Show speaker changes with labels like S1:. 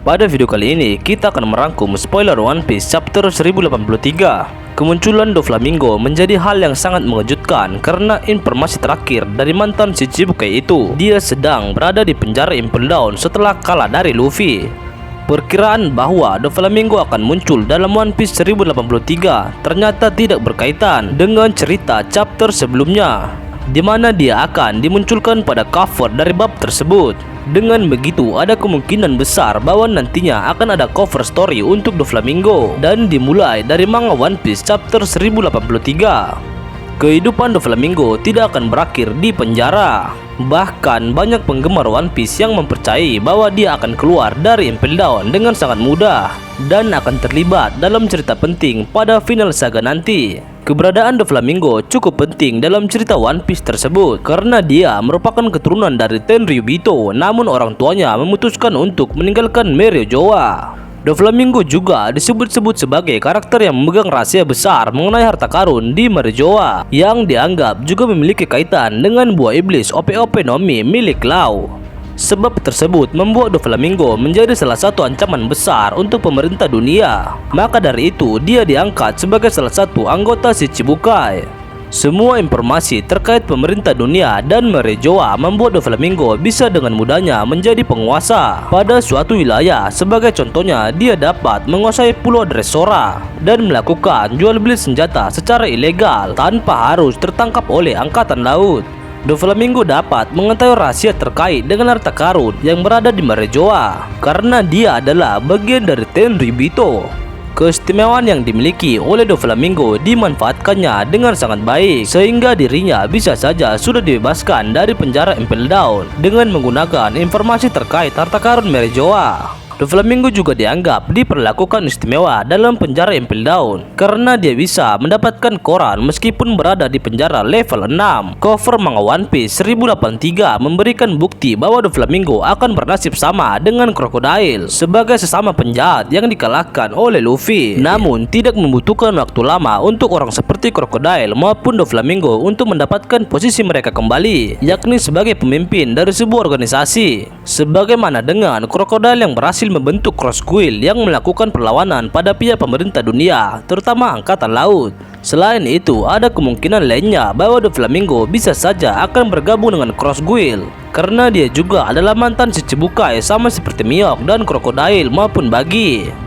S1: Pada video kali ini, kita akan merangkum spoiler One Piece chapter 1083. Kemunculan Doflamingo menjadi hal yang sangat mengejutkan karena informasi terakhir dari mantan Shichibukai itu, dia sedang berada di penjara Impel Down setelah kalah dari Luffy. Perkiraan bahwa Doflamingo akan muncul dalam One Piece 1083 ternyata tidak berkaitan dengan cerita chapter sebelumnya, di mana dia akan dimunculkan pada cover dari bab tersebut. Dengan begitu, ada kemungkinan besar bahwa nantinya akan ada cover story untuk Doflamingo dan dimulai dari manga One Piece chapter 1083. Kehidupan Doflamingo tidak akan berakhir di penjara. Bahkan banyak penggemar One Piece yang mempercayai bahwa dia akan keluar dari Impel Down dengan sangat mudah dan akan terlibat dalam cerita penting pada final saga nanti. Keberadaan Doflamingo cukup penting dalam cerita One Piece tersebut karena dia merupakan keturunan dari Tenryubito, namun orang tuanya memutuskan untuk meninggalkan Meryojua. Doflamingo juga disebut-sebut sebagai karakter yang memegang rahasia besar mengenai harta karun di Meryojua yang dianggap juga memiliki kaitan dengan buah iblis Ope-Ope no Mi milik Law. Sebab tersebut membuat Doflamingo menjadi salah satu ancaman besar untuk pemerintah dunia. Maka dari itu dia diangkat sebagai salah satu anggota Shichibukai. Semua informasi terkait pemerintah dunia dan Meryojua membuat Doflamingo bisa dengan mudahnya menjadi penguasa pada suatu wilayah. Sebagai contohnya, dia dapat menguasai Pulau Dressrosa dan melakukan jual beli senjata secara ilegal tanpa harus tertangkap oleh angkatan laut. Doflamingo dapat mengetahui rahasia terkait dengan harta karun yang berada di Meryojua karena dia adalah bagian dari Tenryubito. Keistimewaan yang dimiliki oleh Doflamingo dimanfaatkannya dengan sangat baik sehingga dirinya bisa saja sudah dibebaskan dari penjara Impel Down dengan menggunakan informasi terkait harta karun Meryojua. Doflamingo juga dianggap diperlakukan istimewa dalam penjara Impel Down karena dia bisa mendapatkan koran meskipun berada di penjara level 6. Cover manga One Piece 1083 memberikan bukti bahwa Doflamingo akan bernasib sama dengan Crocodile sebagai sesama penjahat yang dikalahkan oleh Luffy. Namun tidak membutuhkan waktu lama untuk orang seperti Crocodile maupun Doflamingo untuk mendapatkan posisi mereka kembali, yakni sebagai pemimpin dari sebuah organisasi. Sebagaimana dengan Crocodile yang berhasil membentuk Cross Guild yang melakukan perlawanan pada pihak pemerintah dunia, terutama angkatan laut. Selain itu, ada kemungkinan lainnya bahwa Doflamingo bisa saja akan bergabung dengan Cross Guild karena dia juga adalah mantan Shichibukai sama seperti Mihawk dan Crocodile maupun Buggy.